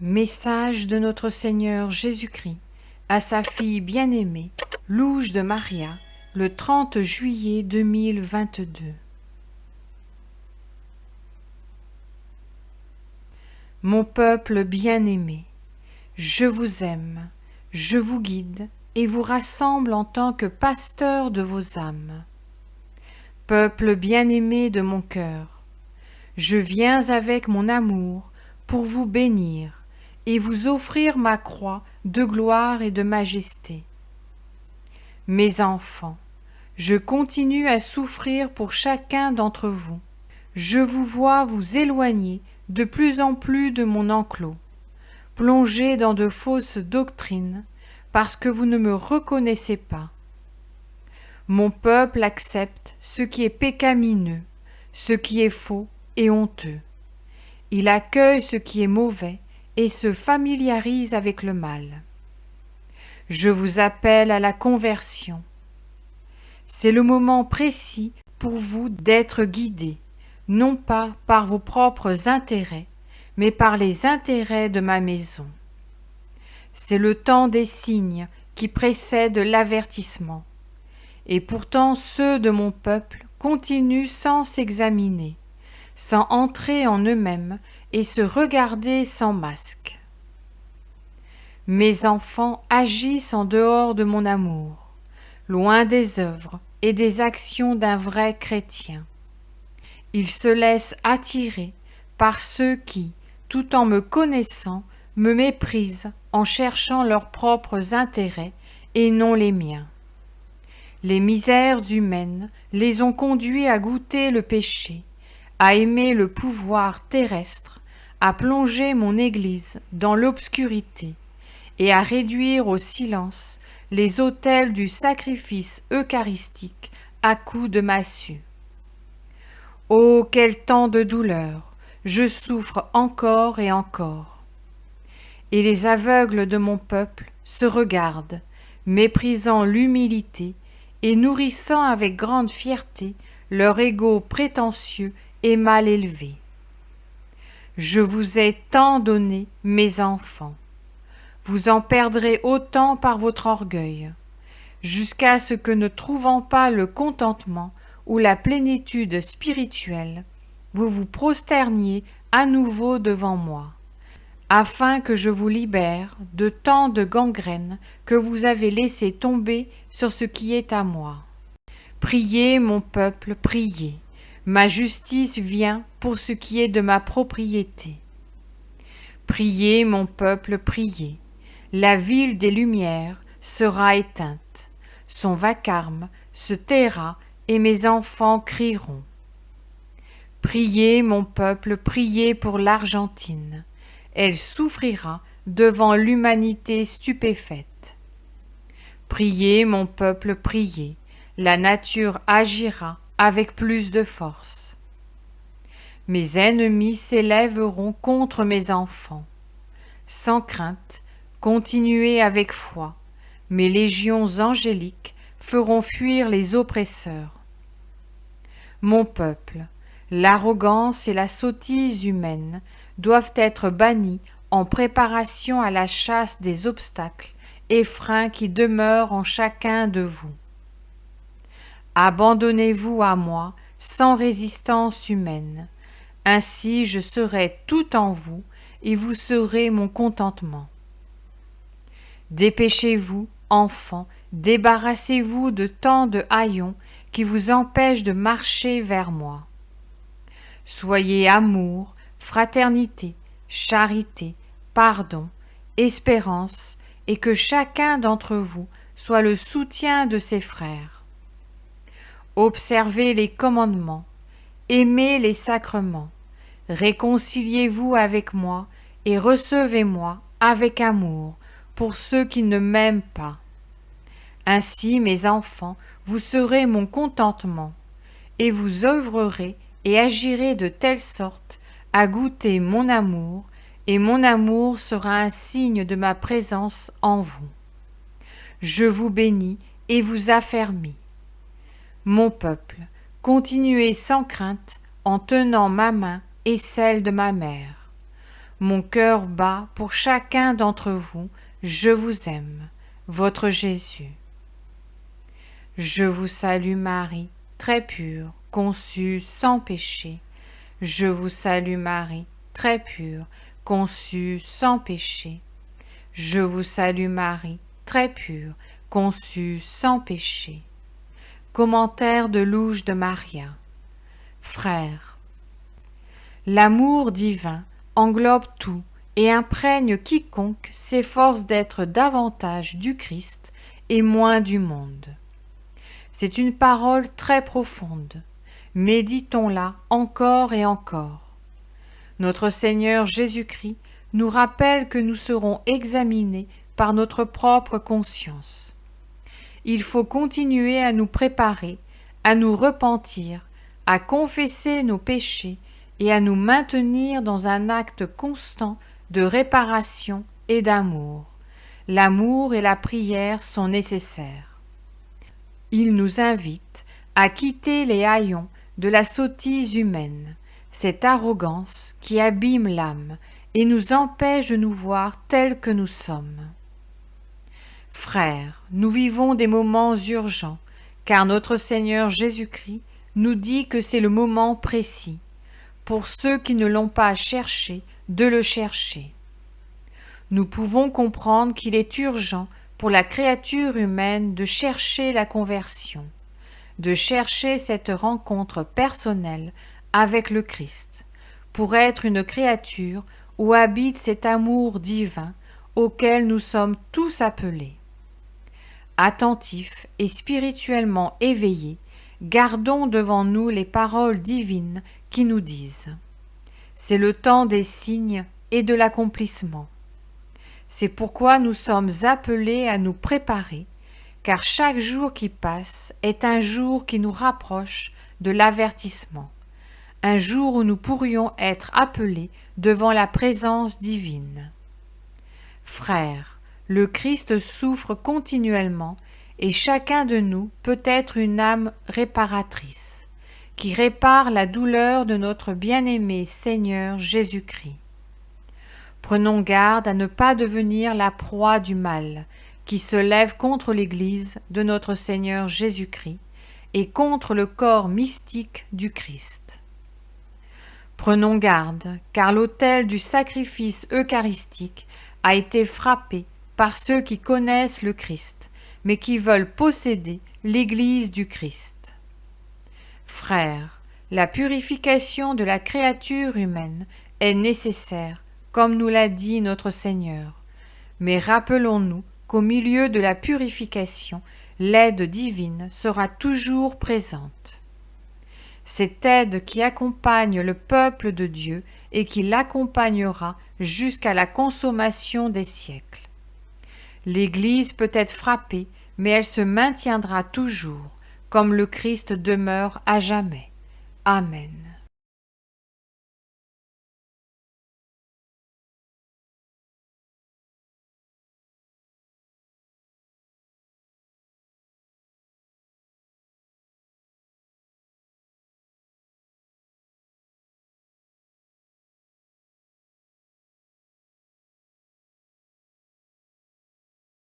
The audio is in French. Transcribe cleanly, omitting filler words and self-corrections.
Message de notre Seigneur Jésus-Christ à sa fille bien-aimée, Louge de Maria, le 30 juillet 2022. Mon peuple bien-aimé, je vous aime, je vous guide et vous rassemble en tant que pasteur de vos âmes. Peuple bien-aimé de mon cœur, je viens avec mon amour pour vous bénir et vous offrir ma croix de gloire et de majesté. Mes enfants, je continue à souffrir pour chacun d'entre vous. Je vous vois vous éloigner de plus en plus de mon enclos, plongés dans de fausses doctrines, parce que vous ne me reconnaissez pas. Mon peuple accepte ce qui est pécamineux, ce qui est faux et honteux. Il accueille ce qui est mauvais et se familiarise avec le mal. Je vous appelle à la conversion. C'est le moment précis pour vous d'être guidés, non pas par vos propres intérêts, mais par les intérêts de ma maison. C'est le temps des signes qui précèdent l'avertissement. Et pourtant ceux de mon peuple continuent sans s'examiner, sans entrer en eux-mêmes et se regarder sans masque. Mes enfants agissent en dehors de mon amour, loin des œuvres et des actions d'un vrai chrétien. Ils se laissent attirer par ceux qui, tout en me connaissant, me méprisent en cherchant leurs propres intérêts et non les miens. Les misères humaines les ont conduits à goûter le péché, à aimer le pouvoir terrestre, à plonger mon Église dans l'obscurité et à réduire au silence les autels du sacrifice eucharistique à coups de massue. Oh, quel temps de douleur! Je souffre encore et encore. Et les aveugles de mon peuple se regardent, méprisant l'humilité et nourrissant avec grande fierté leur ego prétentieux et mal élevé. Je vous ai tant donné, mes enfants. Vous en perdrez autant par votre orgueil, jusqu'à ce que, ne trouvant pas le contentement ou la plénitude spirituelle, vous vous prosterniez à nouveau devant moi, afin que je vous libère de tant de gangrènes que vous avez laissé tomber sur ce qui est à moi. Priez, mon peuple, priez. Ma justice vient pour ce qui est de ma propriété. Priez, mon peuple, priez. La ville des Lumières sera éteinte. Son vacarme se taira et mes enfants crieront. Priez, mon peuple, priez pour l'Argentine. Elle souffrira devant l'humanité stupéfaite. Priez, mon peuple, priez. La nature agira avec plus de force. Mes ennemis s'élèveront contre mes enfants. Sans crainte, continuez avec foi. Mes légions angéliques feront fuir les oppresseurs. Mon peuple, l'arrogance et la sottise humaine doivent être bannies en préparation à la chasse des obstacles et freins qui demeurent en chacun de vous. Abandonnez-vous à moi sans résistance humaine. Ainsi je serai tout en vous et vous serez mon contentement. Dépêchez-vous, enfants, débarrassez-vous de tant de haillons qui vous empêchent de marcher vers moi. Soyez amour, fraternité, charité, pardon, espérance, et que chacun d'entre vous soit le soutien de ses frères. Observez les commandements, aimez les sacrements, réconciliez-vous avec moi et recevez-moi avec amour pour ceux qui ne m'aiment pas. Ainsi, mes enfants, vous serez mon contentement, et vous œuvrerez et agirez de telle sorte à goûter mon amour, et mon amour sera un signe de ma présence en vous. Je vous bénis et vous affermis. Mon peuple, continuez sans crainte en tenant ma main et celle de ma mère. Mon cœur bat pour chacun d'entre vous, je vous aime, votre Jésus. Je vous salue Marie, très pure, conçue sans péché. Je vous salue Marie, très pure, conçue sans péché. Je vous salue Marie, très pure, conçue sans péché. Commentaire de Louche de Maria. Frères, l'amour divin englobe tout et imprègne quiconque s'efforce d'être davantage du Christ et moins du monde. C'est une parole très profonde. Méditons-la encore et encore. Notre Seigneur Jésus-Christ nous rappelle que nous serons examinés par notre propre conscience. Il faut continuer à nous préparer, à nous repentir, à confesser nos péchés et à nous maintenir dans un acte constant de réparation et d'amour. L'amour et la prière sont nécessaires. Il nous invite à quitter les haillons de la sottise humaine, cette arrogance qui abîme l'âme et nous empêche de nous voir tels que nous sommes. Frères, nous vivons des moments urgents, car notre Seigneur Jésus-Christ nous dit que c'est le moment précis, pour ceux qui ne l'ont pas cherché, de le chercher. Nous pouvons comprendre qu'il est urgent pour la créature humaine de chercher la conversion, de chercher cette rencontre personnelle avec le Christ, pour être une créature où habite cet amour divin auquel nous sommes tous appelés. Attentifs et spirituellement éveillés, gardons devant nous les paroles divines qui nous disent « C'est le temps des signes et de l'accomplissement ». C'est pourquoi nous sommes appelés à nous préparer, car chaque jour qui passe est un jour qui nous rapproche de l'avertissement, un jour où nous pourrions être appelés devant la présence divine. Frères, le Christ souffre continuellement et chacun de nous peut être une âme réparatrice, qui répare la douleur de notre bien-aimé Seigneur Jésus-Christ. Prenons garde à ne pas devenir la proie du mal qui se lève contre l'Église de notre Seigneur Jésus-Christ et contre le corps mystique du Christ. Prenons garde, car l'autel du sacrifice eucharistique a été frappé par ceux qui connaissent le Christ, mais qui veulent posséder l'Église du Christ. Frères, la purification de la créature humaine est nécessaire, comme nous l'a dit notre Seigneur. Mais rappelons-nous qu'au milieu de la purification, l'aide divine sera toujours présente. Cette aide qui accompagne le peuple de Dieu et qui l'accompagnera jusqu'à la consommation des siècles. L'Église peut être frappée, mais elle se maintiendra toujours, comme le Christ demeure à jamais. Amen.